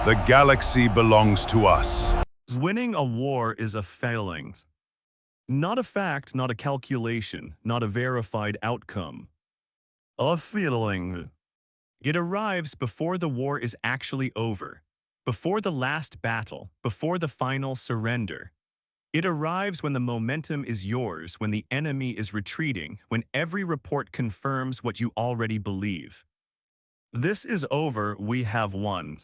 The galaxy belongs to us. Winning a war is a failing. Not a fact, not a calculation, not a verified outcome. A feeling. It arrives before the war is actually over, before the last battle, before the final surrender. It arrives when the momentum is yours, when the enemy is retreating, when every report confirms what you already believe. This is over, we have won.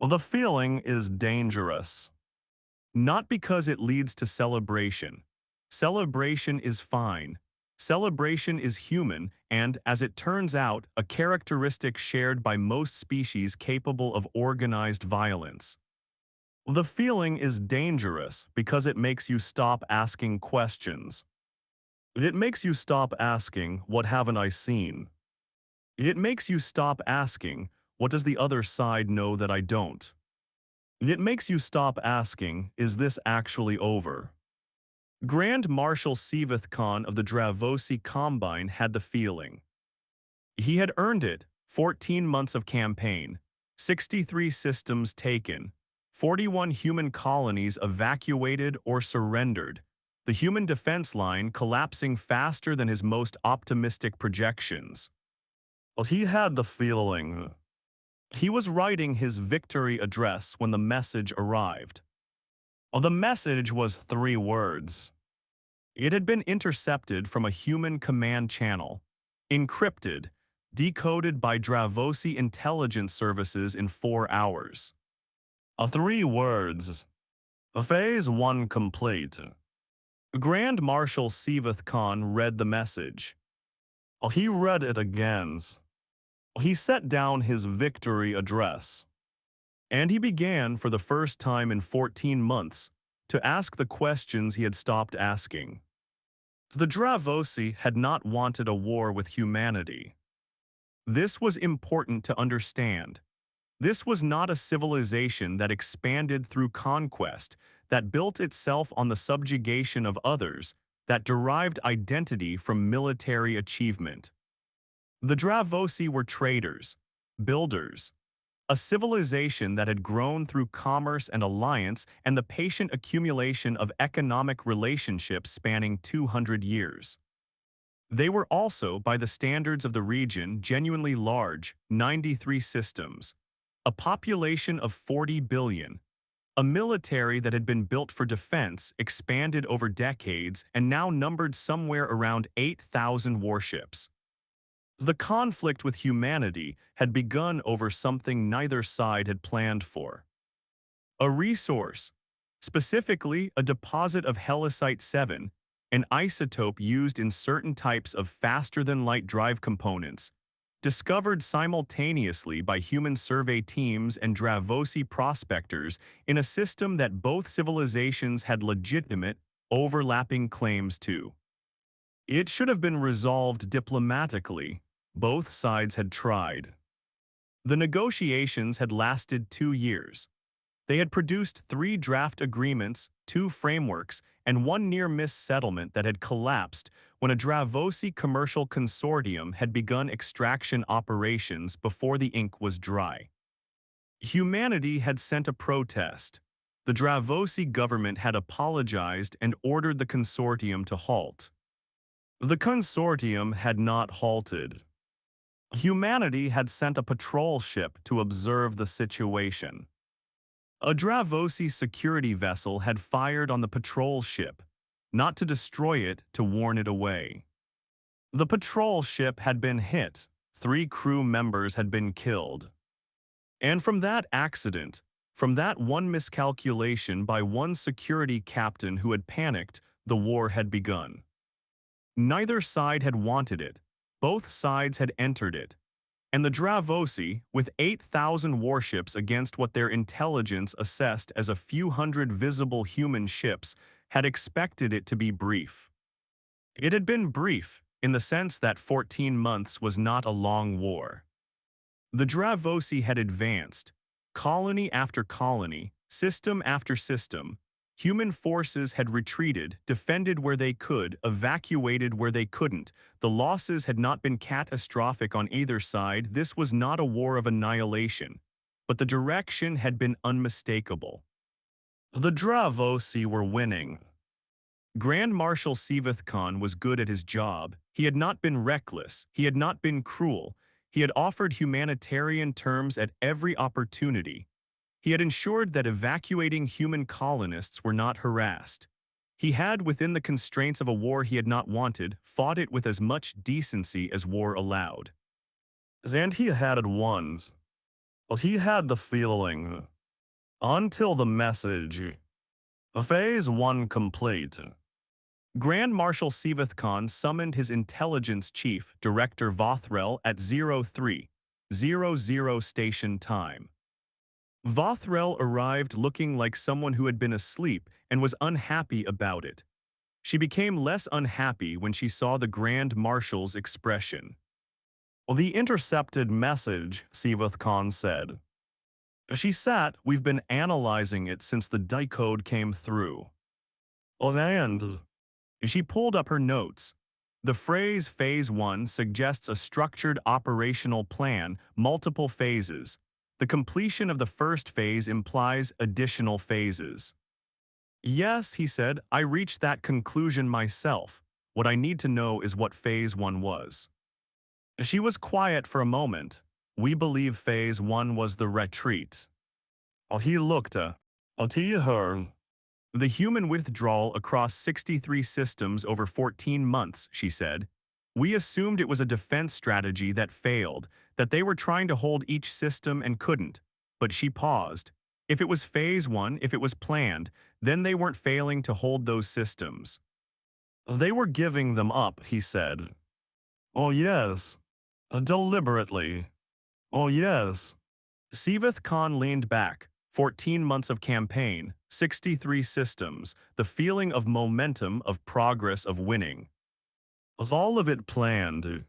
Well, the feeling is dangerous. Not because it leads to celebration. Celebration is fine. Celebration is human and, as it turns out, a characteristic shared by most species capable of organized violence. The feeling is dangerous because it makes you stop asking questions. It makes you stop asking, what haven't I seen? It makes you stop asking, what does the other side know that I don't? It makes you stop asking, is this actually over? Grand Marshal Seveth-Kaan of the Dravosi Combine had the feeling. He had earned it, 14 months of campaign, 63 systems taken, 41 human colonies evacuated or surrendered, the human defense line collapsing faster than his most optimistic projections. Well, he had the feeling. He was writing his victory address when the message arrived. Well, the message was 3 words. It had been intercepted from a human command channel, encrypted, decoded by Dravosi intelligence services in 4 hours. 3 words. Phase 1 complete. Grand Marshal Seveth-Kaan read the message. He read it again. He set down his victory address. And he began, for the first time in 14 months, to ask the questions he had stopped asking. The Dravosi had not wanted a war with humanity. This was important to understand. This was not a civilization that expanded through conquest, that built itself on the subjugation of others, that derived identity from military achievement. The Dravosi were traders, builders, a civilization that had grown through commerce and alliance and the patient accumulation of economic relationships spanning 200 years. They were also, by the standards of the region, genuinely large, 93 systems, a population of 40 billion, a military that had been built for defense, expanded over decades, and now numbered somewhere around 8,000 warships. The conflict with humanity had begun over something neither side had planned for. A resource, specifically a deposit of Helicite-7, an isotope used in certain types of faster-than-light drive components, discovered simultaneously by human survey teams and Dravosi prospectors in a system that both civilizations had legitimate, overlapping claims to. It should have been resolved diplomatically. Both sides had tried. The negotiations had lasted 2 years. They had produced 3 draft agreements, 2 frameworks, and 1 near-miss settlement that had collapsed when a Dravosi commercial consortium had begun extraction operations before the ink was dry. Humanity had sent a protest. The Dravosi government had apologized and ordered the consortium to halt. The consortium had not halted. Humanity had sent a patrol ship to observe the situation. A Dravosi security vessel had fired on the patrol ship, not to destroy it, to warn it away. The patrol ship had been hit, 3 crew members had been killed. And from that accident, from that one miscalculation by one security captain who had panicked, the war had begun. Neither side had wanted it. Both sides had entered it. And the Dravosi, with 8,000 warships against what their intelligence assessed as a few hundred visible human ships, had expected it to be brief. It had been brief, in the sense that 14 months was not a long war. The Dravosi had advanced, colony after colony, system after system. Human forces had retreated, defended where they could, evacuated where they couldn't. The losses had not been catastrophic on either side. This was not a war of annihilation. but the direction had been unmistakable. The Dravosi were winning. Grand Marshal Seveth-Kaan was good at his job. He had not been reckless. He had not been cruel. He had offered humanitarian terms at every opportunity. He had ensured that evacuating human colonists were not harassed. He had, within the constraints of a war he had not wanted, fought it with as much decency as war allowed. And he had won. But he had the feeling. Until the message. Phase 1 complete. Grand Marshal Seveth-Kaan summoned his intelligence chief, Director Vothrel, at 03:00 station time. Vothrel arrived looking like someone who had been asleep and was unhappy about it. She became less unhappy when she saw the Grand Marshal's expression. The intercepted message, Seveth-Kaan said. She sat, we've been analyzing it since the decode came through. And she pulled up her notes. The phrase Phase 1 suggests a structured operational plan, multiple phases. The completion of the first phase implies additional phases. Yes, he said, I reached that conclusion myself. What I need to know is what Phase 1 was. She was quiet for a moment. We believe Phase 1 was the retreat. He looked at her. The human withdrawal across 63 systems over 14 months, she said. We assumed it was a defense strategy that failed, that they were trying to hold each system and couldn't. But she paused. If it was Phase 1, if it was planned, then they weren't failing to hold those systems. They were giving them up, he said. Oh yes. Deliberately. Oh yes. Seveth-Kaan leaned back. 14 months of campaign, 63 systems, the feeling of momentum, of progress, of winning. Was all of it planned?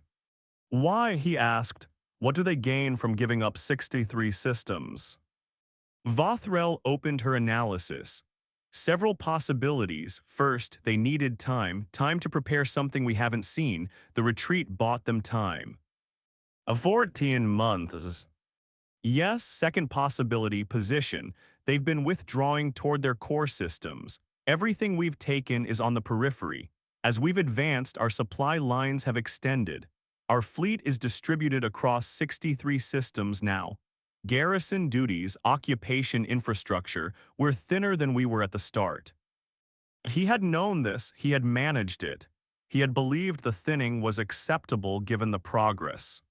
Why, he asked, what do they gain from giving up 63 systems? Vothrel opened her analysis. Several possibilities. First, they needed time to prepare something we haven't seen. The retreat bought them time. 14 months. Yes, second possibility, position. They've been withdrawing toward their core systems. Everything we've taken is on the periphery. As we've advanced, our supply lines have extended. Our fleet is distributed across 63 systems now. Garrison duties, occupation infrastructure, we're thinner than we were at the start. He had known this, he had managed it. He had believed the thinning was acceptable given the progress.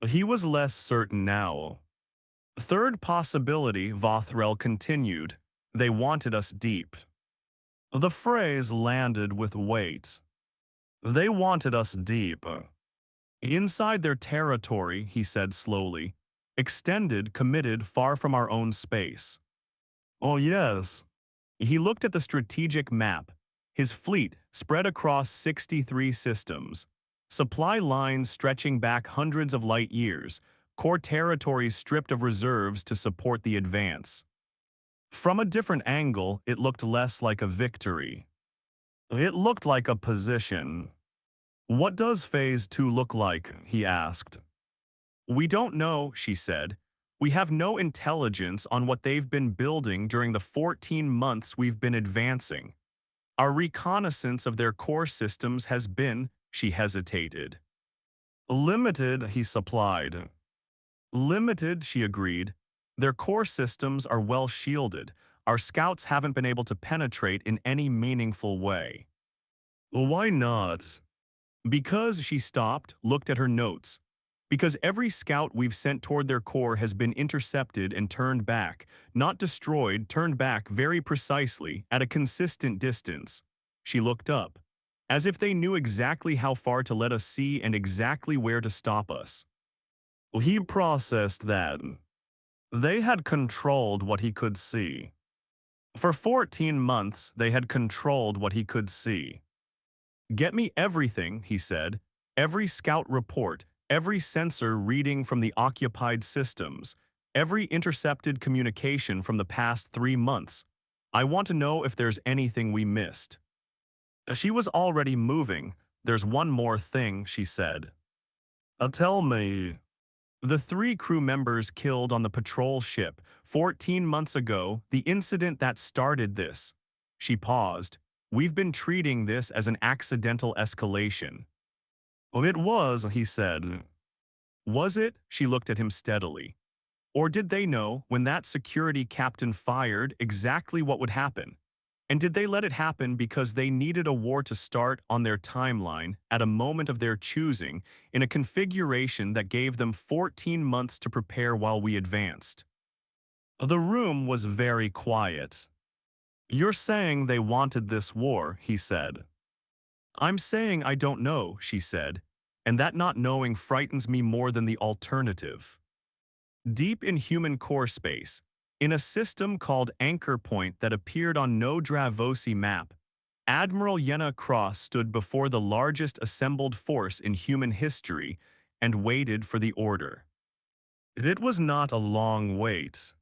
He was less certain now. Third possibility, Vothrel continued. They wanted us deep. The phrase landed with weight. They wanted us deep. Inside their territory, he said slowly. Extended, committed, far from our own space. Oh yes. He looked at the strategic map. His fleet spread across 63 systems. Supply lines stretching back hundreds of light years. Core territories stripped of reserves to support the advance. From a different angle, it looked less like a victory. It looked like a position. What does Phase 2 look like? He asked. We don't know, she said. We have no intelligence on what they've been building during the 14 months we've been advancing. Our reconnaissance of their core systems has been, she hesitated. Limited, he supplied. Limited, she agreed. Their core systems are well shielded. Our scouts haven't been able to penetrate in any meaningful way. Why not? Because, she stopped, looked at her notes. Because every scout we've sent toward their core has been intercepted and turned back, not destroyed, turned back very precisely, at a consistent distance. She looked up, as if they knew exactly how far to let us see and exactly where to stop us. He processed that. They had controlled what he could see. For 14 months, they had controlled what he could see. Get me everything, he said, every scout report, every sensor reading from the occupied systems, every intercepted communication from the past 3 months. I want to know if there's anything we missed. She was already moving. There's one more thing, she said. Tell me. The 3 crew members killed on the patrol ship 14 months ago, the incident that started this. She paused. We've been treating this as an accidental escalation. Well, it was, he said. Was it? She looked at him steadily. Or did they know, when that security captain fired, exactly what would happen? And did they let it happen because they needed a war to start on their timeline at a moment of their choosing in a configuration that gave them 14 months to prepare while we advanced? The room was very quiet. You're saying they wanted this war, he said. I'm saying I don't know, she said, and that not knowing frightens me more than the alternative. Deep in human core space, in a system called Anchor Point that appeared on no Dravosi map, Admiral Yenna Cross stood before the largest assembled force in human history and waited for the order. It was not a long wait.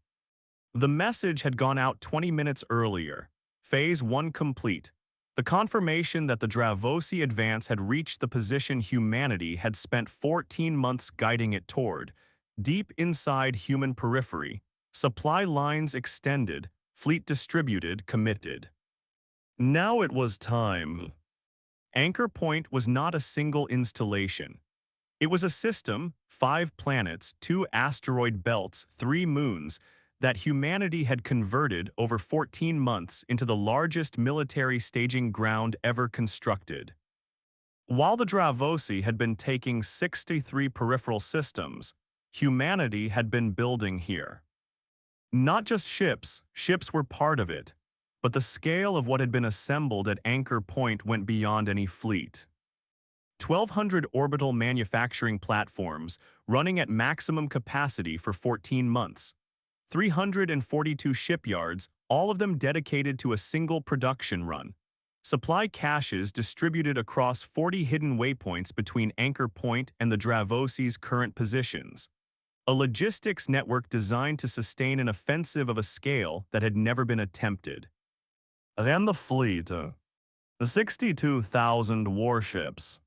The message had gone out 20 minutes earlier. Phase 1 complete. The confirmation that the Dravosi advance had reached the position humanity had spent 14 months guiding it toward. Deep inside human periphery, supply lines extended, fleet distributed, committed. Now it was time. Anchor Point was not a single installation. It was a system, 5 planets, 2 asteroid belts, 3 moons, that humanity had converted over 14 months into the largest military staging ground ever constructed. While the Dravosi had been taking 63 peripheral systems, humanity had been building here. Not just ships were part of it, but the scale of what had been assembled at Anchor Point went beyond any fleet. 1,200 orbital manufacturing platforms running at maximum capacity for 14 months. 342 shipyards, all of them dedicated to a single production run. Supply caches distributed across 40 hidden waypoints between Anchor Point and the Dravosi's current positions. A logistics network designed to sustain an offensive of a scale that had never been attempted. And the fleet, the 62,000 warships.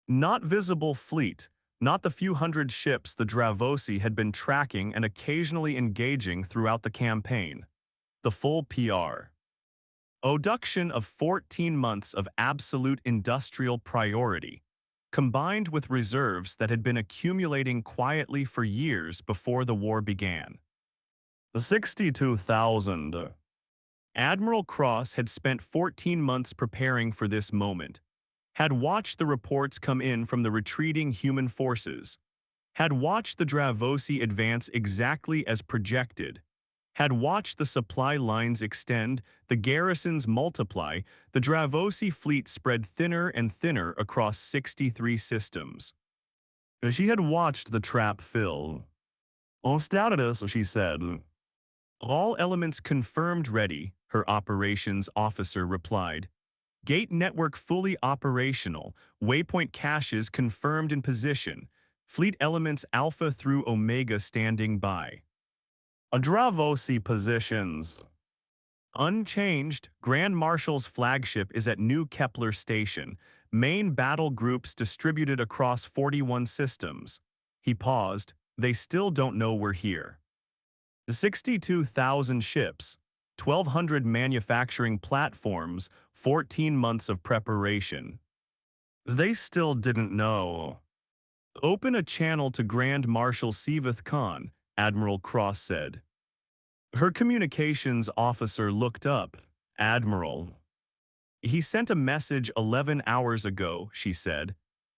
Not visible fleet, not the few hundred ships the Dravosi had been tracking and occasionally engaging throughout the campaign. The full PR. Oduction of 14 months of absolute industrial priority, combined with reserves that had been accumulating quietly for years before the war began. The 62,000. Admiral Cross had spent 14 months preparing for this moment, had watched the reports come in from the retreating human forces, had watched the Dravosi advance exactly as projected, had watched the supply lines extend, the garrisons multiply, the Dravosi fleet spread thinner and thinner across 63 systems. She had watched the trap fill. On status, she said. All elements confirmed ready, her operations officer replied. Gate network fully operational, waypoint caches confirmed in position, fleet elements Alpha through Omega standing by. Dravosi positions. Unchanged, Grand Marshal's flagship is at New Kepler Station, main battle groups distributed across 41 systems. He paused. They still don't know we're here. The 62,000 ships, 1,200 manufacturing platforms, 14 months of preparation. They still didn't know. Open a channel to Grand Marshal Seveth-Kaan, Admiral Cross said. Her communications officer looked up. Admiral. He sent a message 11 hours ago, she said.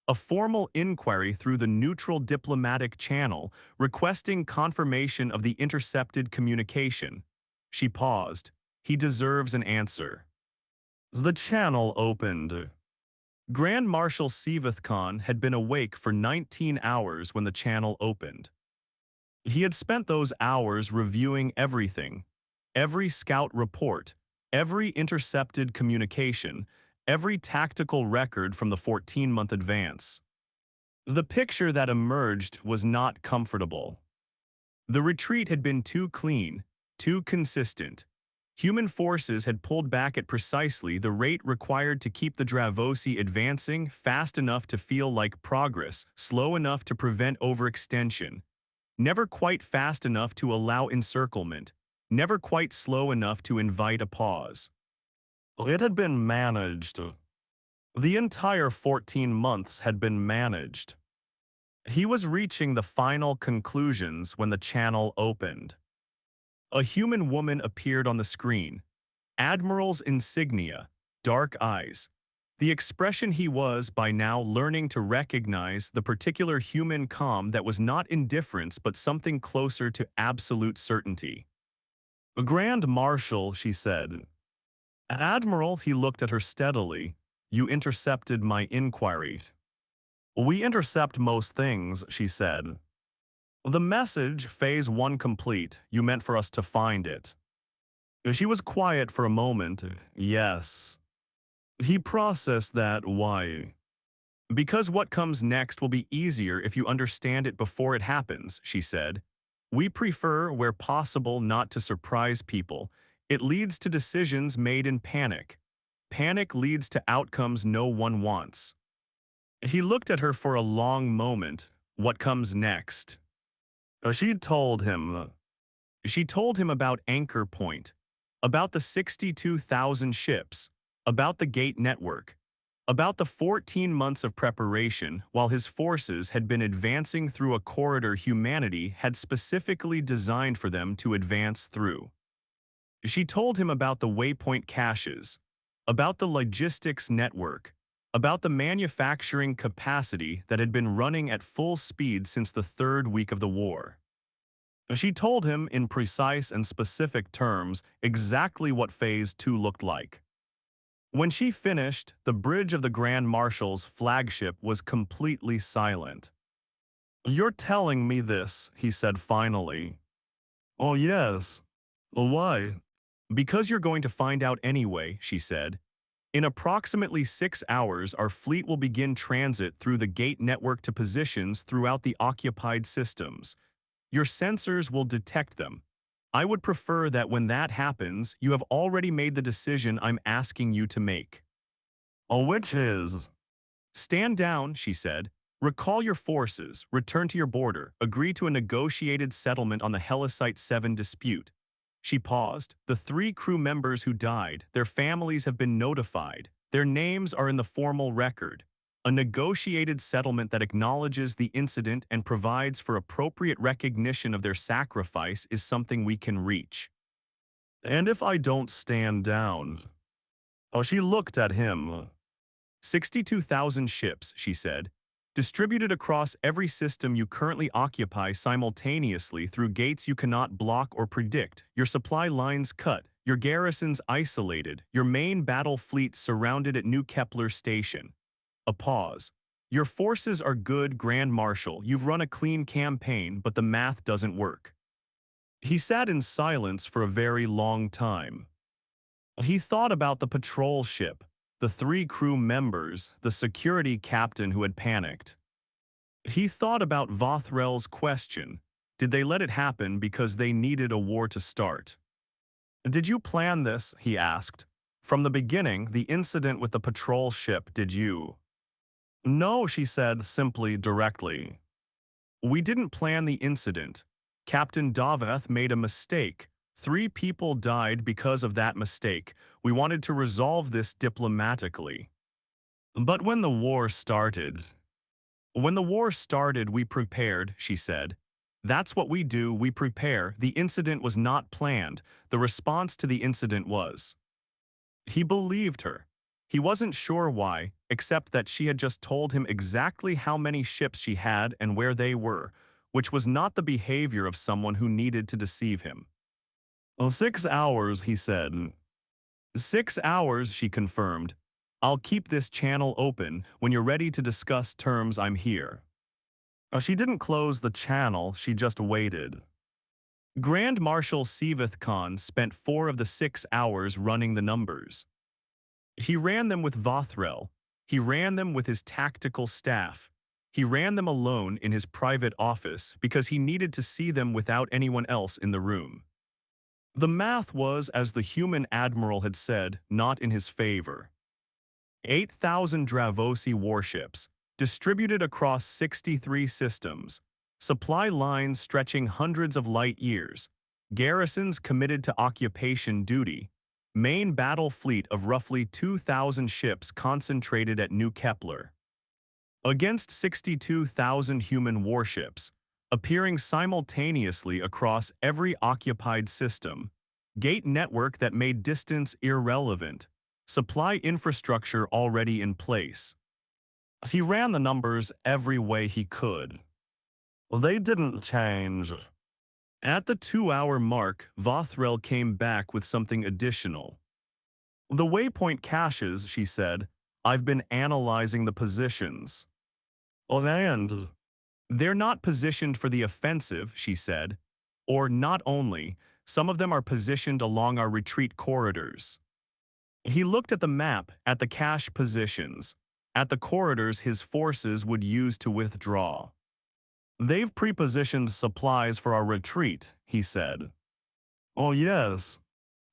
A formal inquiry through the neutral diplomatic channel requesting confirmation of the intercepted communication. She paused. He deserves an answer. The channel opened. Grand Marshal Seveth-Kaan had been awake for 19 hours when the channel opened. He had spent those hours reviewing everything, every scout report, every intercepted communication, every tactical record from the 14-month advance. The picture that emerged was not comfortable. The retreat had been too clean, too consistent. Human forces had pulled back at precisely the rate required to keep the Dravosi advancing fast enough to feel like progress, slow enough to prevent overextension, never quite fast enough to allow encirclement, never quite slow enough to invite a pause. It had been managed. The entire 14 months had been managed. He was reaching the final conclusions when the channel opened. A human woman appeared on the screen. Admiral's insignia, dark eyes. The expression he was by now learning to recognize the particular human calm that was not indifference but something closer to absolute certainty. Grand Marshal, she said. Admiral, he looked at her steadily. You intercepted my inquiry. We intercept most things, she said. The message, Phase 1 complete, you meant for us to find it. She was quiet for a moment. Yes. He processed that. Why? Because what comes next will be easier if you understand it before it happens, she said. We prefer, where possible, not to surprise people. It leads to decisions made in panic. Panic leads to outcomes no one wants. He looked at her for a long moment. What comes next? She told him. She told him about Anchor Point, about the 62,000 ships, about the gate network, about the 14 months of preparation while his forces had been advancing through a corridor humanity had specifically designed for them to advance through. She told him about the waypoint caches, about the logistics network, about the manufacturing capacity that had been running at full speed since the third week of the war. She told him in precise and specific terms exactly what Phase 2 looked like. When she finished, the bridge of the Grand Marshal's flagship was completely silent. You're telling me this, he said finally. Oh yes. Why? Because you're going to find out anyway, she said. In approximately 6 hours, our fleet will begin transit through the gate network to positions throughout the occupied systems. Your sensors will detect them. I would prefer that when that happens, you have already made the decision I'm asking you to make. Which is? Stand down, she said. Recall your forces, return to your border, agree to a negotiated settlement on the Helicite 7 dispute. She paused. The 3 crew members who died, their families have been notified. Their names are in the formal record. A negotiated settlement that acknowledges the incident and provides for appropriate recognition of their sacrifice is something we can reach. And if I don't stand down? She looked at him. 62,000 ships, she said, distributed across every system you currently occupy simultaneously through gates you cannot block or predict, your supply lines cut, your garrisons isolated, your main battle fleet surrounded at New Kepler Station. A pause. Your forces are good, Grand Marshal. You've run a clean campaign, but the math doesn't work. He sat in silence for a very long time. He thought about the patrol ship, the 3 crew members, the security captain who had panicked. He thought about Vothrell's question. Did they let it happen because they needed a war to start? Did you plan this? He asked. From the beginning, the incident with the patrol ship, did you? No, she said, simply, directly. We didn't plan the incident. Captain Daveth made a mistake. 3 people died because of that mistake. We wanted to resolve this diplomatically. But when the war started... When the war started, we prepared, she said. That's what we do, we prepare. The incident was not planned. The response to the incident was. He believed her. He wasn't sure why, except that she had just told him exactly how many ships she had and where they were, which was not the behavior of someone who needed to deceive him. 6 hours, he said. 6 hours, she confirmed. I'll keep this channel open. When you're ready to discuss terms, I'm here. She didn't close the channel, she just waited. Grand Marshal Seveth-Kaan spent 4 of the 6 hours running the numbers. He ran them with Vothrell. He ran them with his tactical staff. He ran them alone in his private office because he needed to see them without anyone else in the room. The math was, as the human admiral had said, not in his favor. 8,000 Dravosi warships, distributed across 63 systems, supply lines stretching hundreds of light years, garrisons committed to occupation duty, main battle fleet of roughly 2,000 ships concentrated at New Kepler. Against 62,000 human warships, appearing simultaneously across every occupied system, gate network that made distance irrelevant, supply infrastructure already in place. He ran the numbers every way he could. They didn't change. At the 2-hour mark, Vothrel came back with something additional. The waypoint caches, she said. I've been analyzing the positions. And they're not positioned for the offensive, she said. Or not only, some of them are positioned along our retreat corridors. He looked at the map, at the cache positions, at the corridors his forces would use to withdraw. They've pre-positioned supplies for our retreat, he said. Oh yes.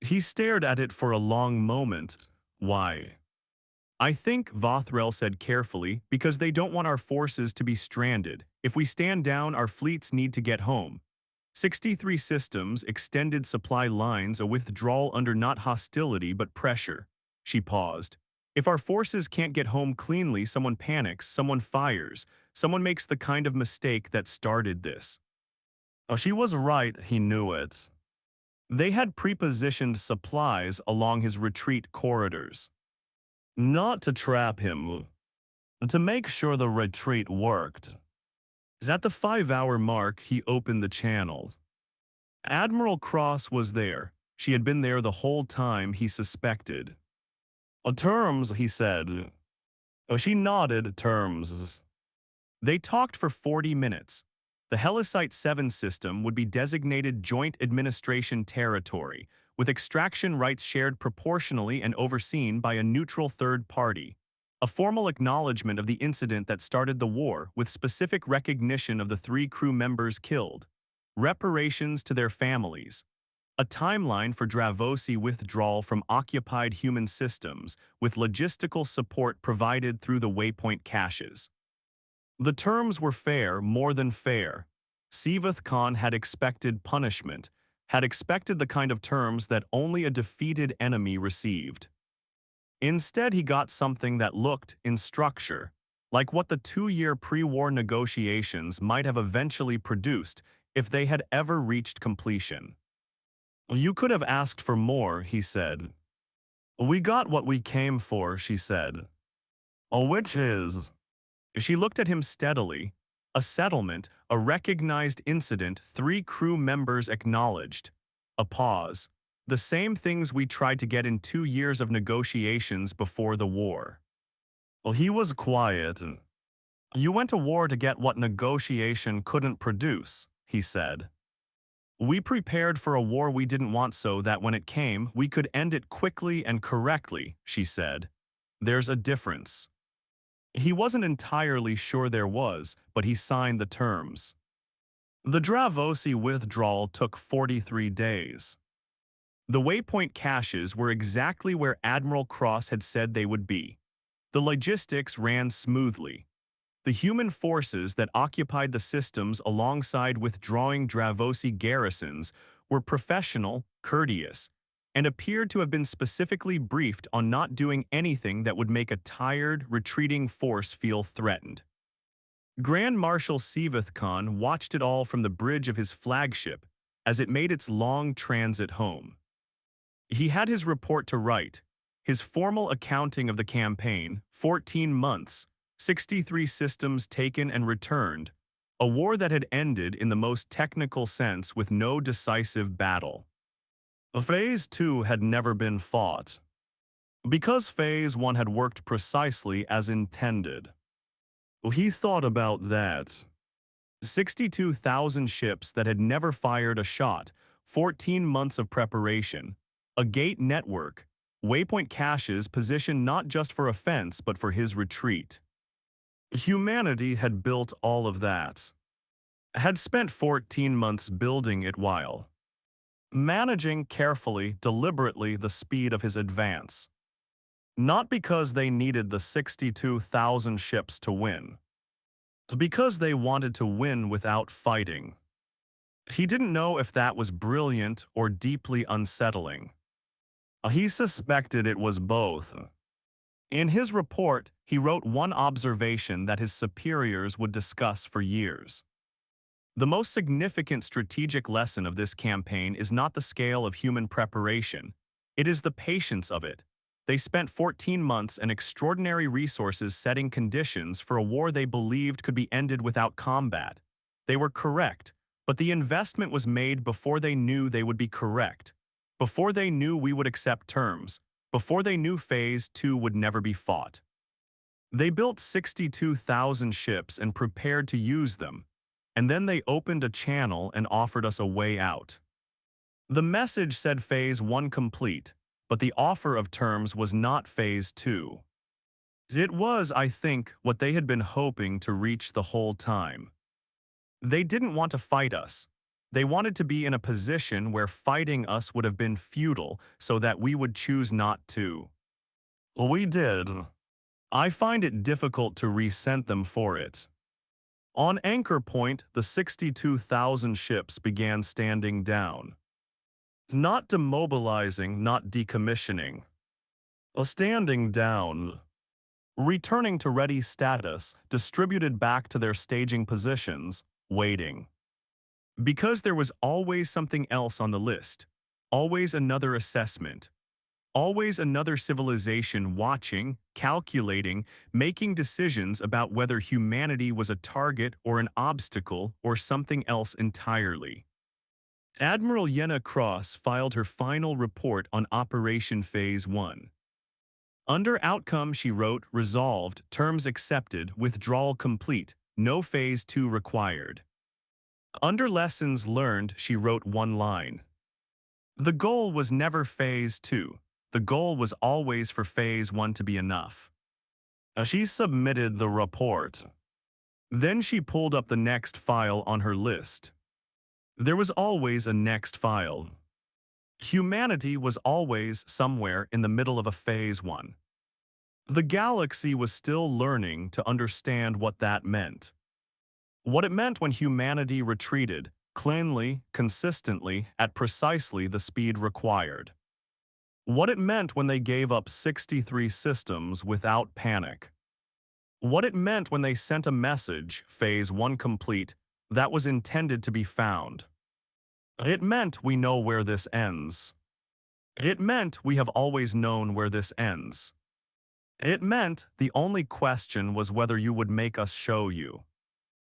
He stared at it for a long moment. Why? I think, Vothrel said carefully, because they don't want our forces to be stranded. If we stand down, our fleets need to get home. 63 systems, extended supply lines, a withdrawal under not hostility but pressure. She paused. If our forces can't get home cleanly, someone panics, someone fires, someone makes the kind of mistake that started this. Oh, she was right, he knew it. They had prepositioned supplies along his retreat corridors. Not to trap him, to make sure the retreat worked. At the 5-hour mark, he opened the channels. Admiral Cross was there. She had been there the whole time, he suspected. Terms, he said. Oh, she nodded. Terms. They talked for 40 minutes. The Helicite 7 system would be designated Joint Administration Territory, with extraction rights shared proportionally and overseen by a neutral third party. A formal acknowledgement of the incident that started the war, with specific recognition of the 3 crew members killed. Reparations to their families. A timeline for Dravosi withdrawal from occupied human systems, with logistical support provided through the waypoint caches. The terms were fair, more than fair. Seveth-Kaan had expected punishment, had expected the kind of terms that only a defeated enemy received. Instead, he got something that looked, in structure, like what the 2-year pre-war negotiations might have eventually produced if they had ever reached completion. You could have asked for more, he said. We got what we came for, she said. Which is? She looked at him steadily. A settlement, a recognized incident, 3 crew members acknowledged. A pause. The same things we tried to get in 2 years of negotiations before the war. He was quiet. You went to war to get what negotiation couldn't produce, he said. We prepared for a war we didn't want so that when it came, we could end it quickly and correctly, she said. There's a difference. He wasn't entirely sure there was, but he signed the terms. The Dravosi withdrawal took 43 days. The waypoint caches were exactly where Admiral Cross had said they would be. The logistics ran smoothly. The human forces that occupied the systems alongside withdrawing Dravosi garrisons were professional, courteous, and appeared to have been specifically briefed on not doing anything that would make a tired, retreating force feel threatened. Grand Marshal Seveth-Kaan watched it all from the bridge of his flagship as it made its long transit home. He had his report to write, his formal accounting of the campaign, 14 months, 63 systems taken and returned, a war that had ended in the most technical sense with no decisive battle. Phase 2 had never been fought, because Phase 1 had worked precisely as intended. He thought about that. 62,000 ships that had never fired a shot, 14 months of preparation, a gate network, waypoint caches positioned not just for offense but for his retreat. Humanity had built all of that. Had spent 14 months building it while managing carefully, deliberately the speed of his advance. Not because they needed the 62,000 ships to win. It's because they wanted to win without fighting. He didn't know if that was brilliant or deeply unsettling. He suspected it was both. In his report, he wrote one observation that his superiors would discuss for years. The most significant strategic lesson of this campaign is not the scale of human preparation. It is the patience of it. They spent 14 months and extraordinary resources setting conditions for a war they believed could be ended without combat. They were correct, but the investment was made before they knew they would be correct, before they knew we would accept terms, before they knew Phase 2 would never be fought. They built 62,000 ships and prepared to use them, and then they opened a channel and offered us a way out. The message said Phase 1 complete, but the offer of terms was not Phase 2. It was, I think, what they had been hoping to reach the whole time. They didn't want to fight us. They wanted to be in a position where fighting us would have been futile so that we would choose not to. We did. I find it difficult to resent them for it. On Anchor Point, the 62,000 ships began standing down. Not demobilizing, not decommissioning. Standing down. Returning to ready status, distributed back to their staging positions, waiting. Because there was always something else on the list, always another assessment, always another civilization watching, calculating, making decisions about whether humanity was a target or an obstacle or something else entirely. Admiral Yenna Cross filed her final report on Operation Phase 1. Under outcome, she wrote, resolved, terms accepted, withdrawal complete, no Phase 2 required. Under lessons learned, she wrote one line. The goal was never Phase 2. The goal was always for Phase 1 to be enough. She submitted the report. Then she pulled up the next file on her list. There was always a next file. Humanity was always somewhere in the middle of a Phase 1. The galaxy was still learning to understand what that meant. What it meant when humanity retreated, cleanly, consistently, at precisely the speed required. What it meant when they gave up 63 systems without panic. What it meant when they sent a message, Phase 1 complete, that was intended to be found. It meant we know where this ends. It meant we have always known where this ends. It meant the only question was whether you would make us show you.